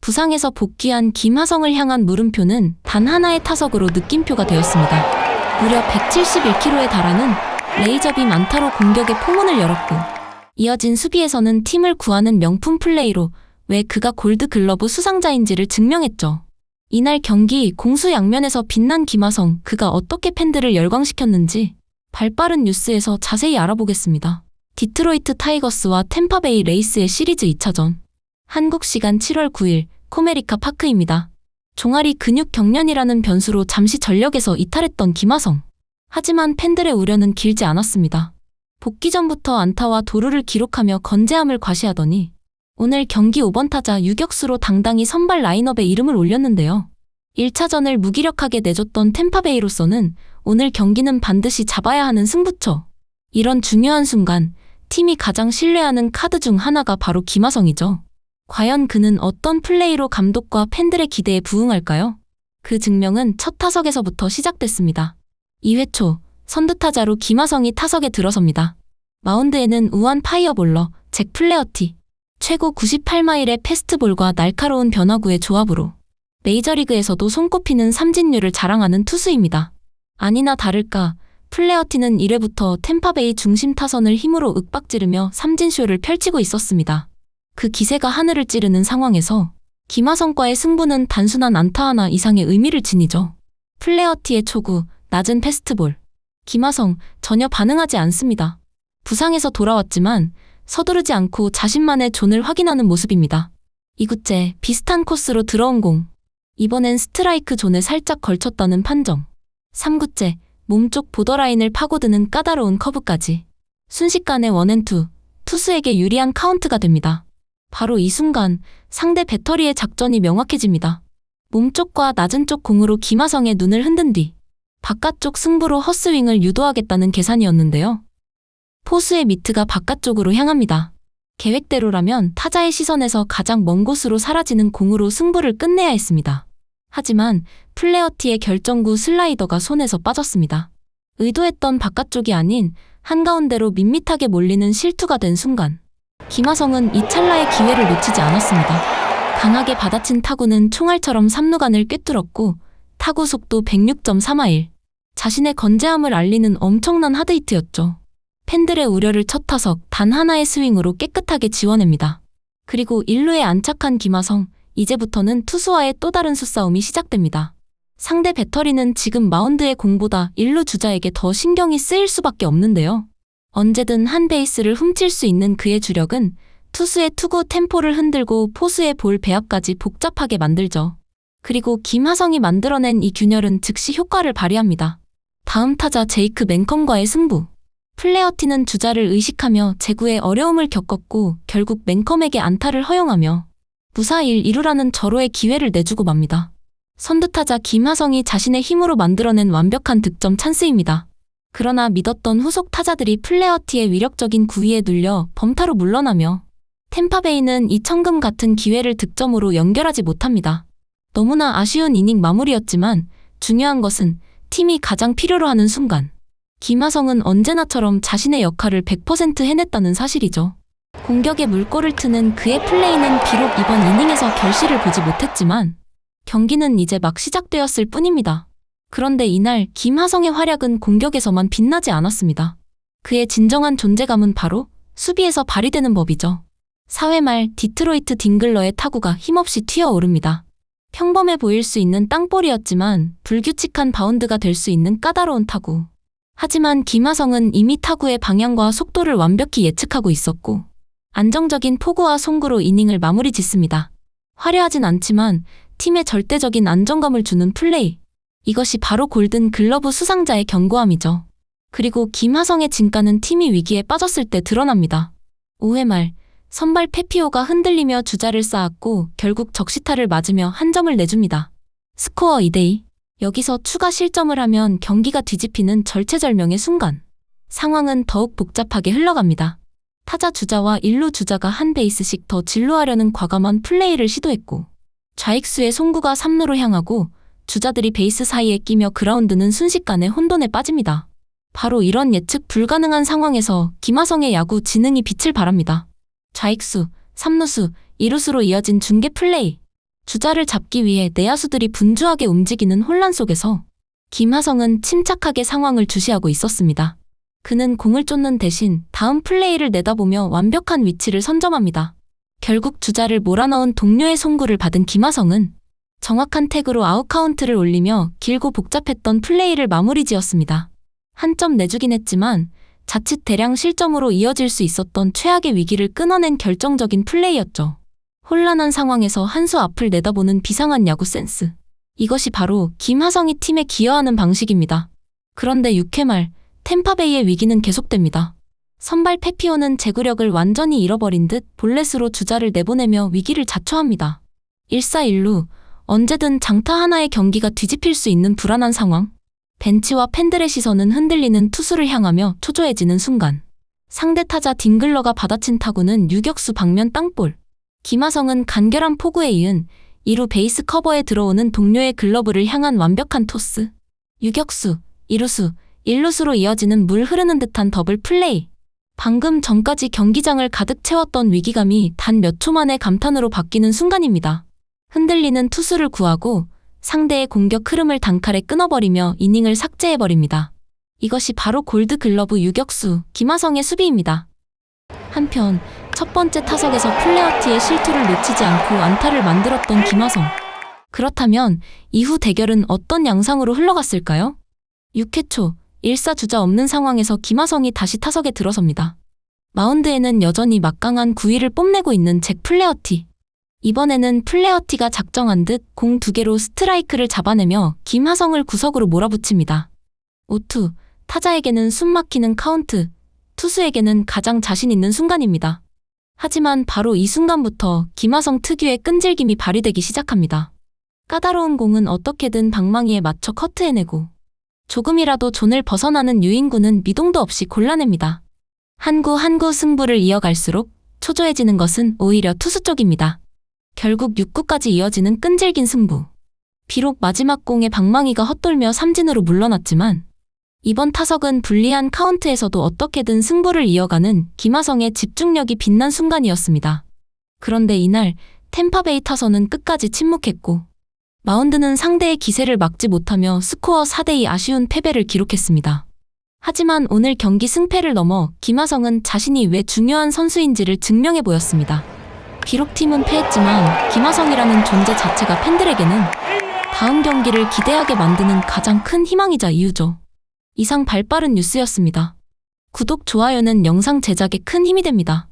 부상에서 복귀한 김하성을 향한 물음표는 단 하나의 타석으로 느낌표가 되었습니다. 무려 171km에 달하는 레이저빔 안타로 공격의 포문을 열었고, 이어진 수비에서는 팀을 구하는 명품 플레이로 왜 그가 골드글러브 수상자인지를 증명했죠. 이날 경기 공수 양면에서 빛난 김하성, 그가 어떻게 팬들을 열광시켰는지 발빠른 뉴스에서 자세히 알아보겠습니다. 디트로이트 타이거스와 템파베이 레이스의 시리즈 2차전. 한국 시간 7월 9일 코메리카 파크입니다. 종아리 근육 경련이라는 변수로 잠시 전력에서 이탈했던 김하성. 하지만 팬들의 우려는 길지 않았습니다. 복귀 전부터 안타와 도루를 기록하며 건재함을 과시하더니 오늘 경기 5번 타자 유격수로 당당히 선발 라인업에 이름을 올렸는데요. 1차전을 무기력하게 내줬던 템파베이로서는 오늘 경기는 반드시 잡아야 하는 승부처. 이런 중요한 순간 팀이 가장 신뢰하는 카드 중 하나가 바로 김하성이죠. 과연 그는 어떤 플레이로 감독과 팬들의 기대에 부응할까요? 그 증명은 첫 타석에서부터 시작됐습니다. 2회 초 선두타자로 김하성이 타석에 들어섭니다. 마운드에는 우한 파이어볼러 잭 플레어티. 최고 98마일의 패스트볼과 날카로운 변화구의 조합으로 메이저리그에서도 손꼽히는 삼진율을 자랑하는 투수입니다. 아니나 다를까 플레어티는 1회부터 템파베이 중심 타선을 힘으로 윽박지르며 삼진쇼를 펼치고 있었습니다. 그 기세가 하늘을 찌르는 상황에서 김하성과의 승부는 단순한 안타 하나 이상의 의미를 지니죠. 플레어티의 초구, 낮은 패스트볼. 김하성 전혀 반응하지 않습니다. 부상에서 돌아왔지만 서두르지 않고 자신만의 존을 확인하는 모습입니다. 2구째 비슷한 코스로 들어온 공. 이번엔 스트라이크 존에 살짝 걸쳤다는 판정. 3구째 몸쪽 보더라인을 파고드는 까다로운 커브까지. 순식간에 원앤투, 투수에게 유리한 카운트가 됩니다. 바로 이 순간 상대 배터리의 작전이 명확해집니다. 몸쪽과 낮은 쪽 공으로 김하성의 눈을 흔든 뒤 바깥쪽 승부로 헛스윙을 유도하겠다는 계산이었는데요. 포수의 미트가 바깥쪽으로 향합니다. 계획대로라면 타자의 시선에서 가장 먼 곳으로 사라지는 공으로 승부를 끝내야 했습니다. 하지만 플레어티의 결정구 슬라이더가 손에서 빠졌습니다. 의도했던 바깥쪽이 아닌 한가운데로 밋밋하게 몰리는 실투가 된 순간 김하성은 이 찰나의 기회를 놓치지 않았습니다. 강하게 받아친 타구는 총알처럼 삼루간을 꿰뚫었고 타구 속도 106.3마일. 자신의 건재함을 알리는 엄청난 하드히트였죠. 팬들의 우려를 첫 타석 단 하나의 스윙으로 깨끗하게 지워냅니다. 그리고 1루에 안착한 김하성, 이제부터는 투수와의 또 다른 수싸움이 시작됩니다. 상대 배터리는 지금 마운드의 공보다 1루 주자에게 더 신경이 쓰일 수밖에 없는데요. 언제든 한 베이스를 훔칠 수 있는 그의 주력은 투수의 투구 템포를 흔들고 포수의 볼 배합까지 복잡하게 만들죠. 그리고 김하성이 만들어낸 이 균열은 즉시 효과를 발휘합니다. 다음 타자 제이크 맨컴과의 승부. 플레어티는 주자를 의식하며 제구에 어려움을 겪었고 결국 맨컴에게 안타를 허용하며 무사 1-2루라는 절호의 기회를 내주고 맙니다. 선두타자 김하성이 자신의 힘으로 만들어낸 완벽한 득점 찬스입니다. 그러나 믿었던 후속 타자들이 플레어티의 위력적인 구위에 눌려 범타로 물러나며 템파베이는 이 천금 같은 기회를 득점으로 연결하지 못합니다. 너무나 아쉬운 이닝 마무리였지만 중요한 것은 팀이 가장 필요로 하는 순간 김하성은 언제나처럼 자신의 역할을 100% 해냈다는 사실이죠. 공격에 물꼬를 트는 그의 플레이는 비록 이번 이닝에서 결실을 보지 못했지만 경기는 이제 막 시작되었을 뿐입니다. 그런데 이날 김하성의 활약은 공격에서만 빛나지 않았습니다. 그의 진정한 존재감은 바로 수비에서 발휘되는 법이죠. 4회 말 디트로이트 딩글러의 타구가 힘없이 튀어오릅니다. 평범해 보일 수 있는 땅볼이었지만 불규칙한 바운드가 될 수 있는 까다로운 타구. 하지만 김하성은 이미 타구의 방향과 속도를 완벽히 예측하고 있었고 안정적인 포구와 송구로 이닝을 마무리 짓습니다. 화려하진 않지만 팀에 절대적인 안정감을 주는 플레이. 이것이 바로 골든 글러브 수상자의 견고함이죠. 그리고 김하성의 진가는 팀이 위기에 빠졌을 때 드러납니다. 5회 말 선발 페피오가 흔들리며 주자를 쌓았고 결국 적시타를 맞으며 한 점을 내줍니다. 스코어 2대2. 여기서 추가 실점을 하면 경기가 뒤집히는 절체절명의 순간. 상황은 더욱 복잡하게 흘러갑니다. 타자 주자와 1루 주자가 한 베이스씩 더 진루하려는 과감한 플레이를 시도했고 좌익수의 송구가 3루로 향하고 주자들이 베이스 사이에 끼며 그라운드는 순식간에 혼돈에 빠집니다. 바로 이런 예측 불가능한 상황에서 김하성의 야구 지능이 빛을 발합니다. 좌익수, 3루수, 2루수로 이어진 중계 플레이. 주자를 잡기 위해 내야수들이 분주하게 움직이는 혼란 속에서 김하성은 침착하게 상황을 주시하고 있었습니다. 그는 공을 쫓는 대신 다음 플레이를 내다보며 완벽한 위치를 선점합니다. 결국 주자를 몰아넣은 동료의 송구를 받은 김하성은 정확한 태그로 아웃카운트를 올리며 길고 복잡했던 플레이를 마무리 지었습니다. 한 점 내주긴 했지만 자칫 대량 실점으로 이어질 수 있었던 최악의 위기를 끊어낸 결정적인 플레이였죠. 혼란한 상황에서 한 수 앞을 내다보는 비상한 야구 센스. 이것이 바로 김하성이 팀에 기여하는 방식입니다. 그런데 6회 말 템파베이의 위기는 계속됩니다. 선발 페피오는 제구력을 완전히 잃어버린 듯 볼넷으로 주자를 내보내며 위기를 자초합니다. 1사1루, 언제든 장타 하나의 경기가 뒤집힐 수 있는 불안한 상황. 벤치와 팬들의 시선은 흔들리는 투수를 향하며 초조해지는 순간 상대 타자 딩글러가 받아친 타구는 유격수 방면 땅볼. 김하성은 간결한 포구에 이은 2루 베이스 커버에 들어오는 동료의 글러브를 향한 완벽한 토스. 유격수, 2루수, 1루수로 이어지는 물 흐르는 듯한 더블 플레이. 방금 전까지 경기장을 가득 채웠던 위기감이 단 몇 초 만에 감탄으로 바뀌는 순간입니다. 흔들리는 투수를 구하고 상대의 공격 흐름을 단칼에 끊어버리며 이닝을 삭제해버립니다. 이것이 바로 골드글러브 유격수 김하성의 수비입니다. 한편 첫 번째 타석에서 플레어티의 실투를 놓치지 않고 안타를 만들었던 김하성. 그렇다면 이후 대결은 어떤 양상으로 흘러갔을까요? 6회 초 1사 주자 없는 상황에서 김하성이 다시 타석에 들어섭니다. 마운드에는 여전히 막강한 구위를 뽐내고 있는 잭 플레어티. 이번에는 플레어티가 작정한 듯 공 2개로 스트라이크를 잡아내며 김하성을 구석으로 몰아붙입니다. 5투, 타자에게는 숨막히는 카운트, 투수에게는 가장 자신 있는 순간입니다. 하지만 바로 이 순간부터 김하성 특유의 끈질김이 발휘되기 시작합니다. 까다로운 공은 어떻게든 방망이에 맞춰 커트해내고 조금이라도 존을 벗어나는 유인구는 미동도 없이 골라냅니다. 한 구 한 구 승부를 이어갈수록 초조해지는 것은 오히려 투수 쪽입니다. 결국 6구까지 이어지는 끈질긴 승부. 비록 마지막 공에 방망이가 헛돌며 삼진으로 물러났지만 이번 타석은 불리한 카운트에서도 어떻게든 승부를 이어가는 김하성의 집중력이 빛난 순간이었습니다. 그런데 이날 템파베이 타선은 끝까지 침묵했고 마운드는 상대의 기세를 막지 못하며 스코어 4대2 아쉬운 패배를 기록했습니다. 하지만 오늘 경기 승패를 넘어 김하성은 자신이 왜 중요한 선수인지를 증명해 보였습니다. 비록 팀은 패했지만 김하성이라는 존재 자체가 팬들에게는 다음 경기를 기대하게 만드는 가장 큰 희망이자 이유죠. 이상 발빠른 뉴스였습니다. 구독, 좋아요는 영상 제작에 큰 힘이 됩니다.